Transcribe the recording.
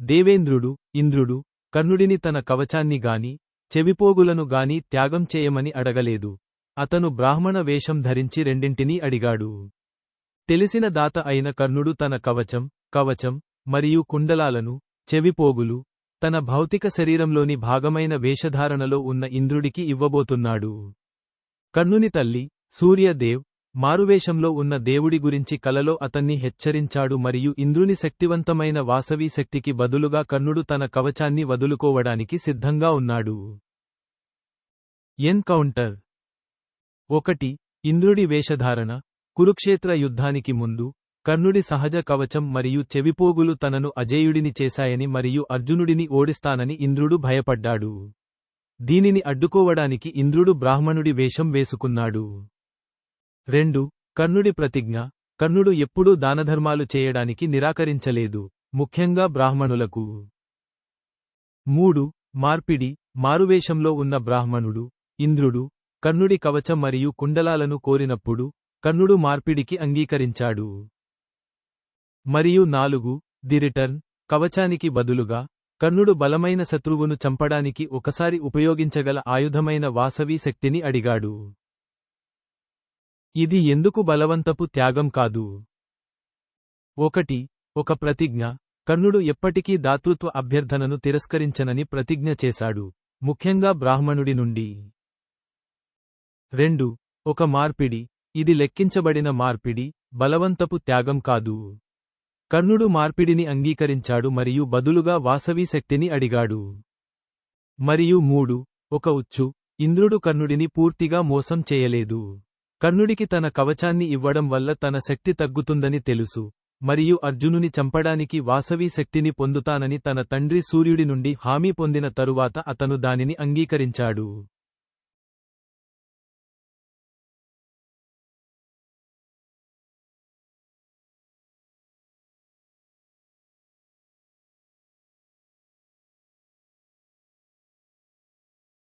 దేవేంద్రుడు, ఇంద్రుడు, కర్ణుడిని తన కవచాన్ని గాని, చెవిపోగులను గాని త్యాగం చేయమని అడగలేదు. అతను బ్రాహ్మణ వేషం ధరించి రెండింటినీ అడిగాడు. తెలిసిన దాత అయిన కర్ణుడు తన కవచం మరియు కుండలాలను, చెవిపోగులు, తన భౌతిక శరీరంలోని భాగమైన వేషధారణలో ఉన్న ఇంద్రుడికి ఇవ్వబోతున్నాడు. కర్ణుని తల్లి, సూర్యదేవ్, మారువేషంలో ఉన్న దేవుడి గురించి కలలో అతన్ని హెచ్చరించాడు మరియు ఇంద్రుని శక్తివంతమైన వాసవి శక్తికి బదులుగా కర్ణుడు తన కవచాన్ని వదులుకోవడానికి సిద్ధంగా ఉన్నాడు. ఎన్కౌంటర్ 1. ఇంద్రుడి వేషధారణ. కురుక్షేత్ర యుద్ధానికి ముందు, కర్ణుడి సహజ కవచం మరియు చెవిపోగులు తనను అజేయుడిని చేశాయని మరియు అర్జునుడిని ఓడిస్తానని ఇంద్రుడు భయపడ్డాడు. దీనిని అడ్డుకోవడానికి ఇంద్రుడు బ్రాహ్మణుడి వేషం వేసుకున్నాడు. 2. కర్ణుడి ప్రతిజ్ఞ. కర్ణుడు ఎప్పుడూ దానధర్మాలు చేయడానికి నిరాకరించలేదు, ముఖ్యంగా బ్రాహ్మణులకు. 3. మార్పిడి. మారువేషంలో ఉన్న బ్రాహ్మణుడు, ఇంద్రుడు, కర్ణుడి కవచం మరియు కుండలాలను కోరినప్పుడు, కర్ణుడు మార్పిడికి అంగీకరించాడు. మరియు 4. The return. కవచానికి బదులుగా, కర్ణుడు బలమైన శత్రువును చంపడానికి ఒకసారి ఉపయోగించగల ఆయుధమైన వాసవి శక్తిని అడిగాడు. ఇది ఎందుకు బలవంతపు త్యాగం కాదు? 1. ఒక ప్రతిజ్ఞ. కర్ణుడు ఎప్పటికీ దాతృత్వ అభ్యర్థనను తిరస్కరించనని ప్రతిజ్ఞ చేశాడు, ముఖ్యంగా బ్రాహ్మణుడి నుండి. 2. ఒక మార్పిడి. ఇది లెక్కించబడిన మార్పిడి, బలవంతపు త్యాగం కాదు. కర్ణుడు మార్పిడిని అంగీకరించాడు మరియు బదులుగా వాసవి శక్తిని అడిగాడు. మరియు 3. ఒక ఉచ్చు. ఇంద్రుడు కర్ణుడిని పూర్తిగా మోసం చేయలేదు. కర్ణుడికి తన కవచాన్ని ఇవ్వడం వల్ల తన శక్తి తగ్గుతుందని తెలుసు, మరియు అర్జునుని చంపడానికి వాసవి శక్తిని పొందుతానని తన తండ్రి సూర్యుడి నుండి హామీ పొందిన తరువాత అతను దానిని అంగీకరించాడు.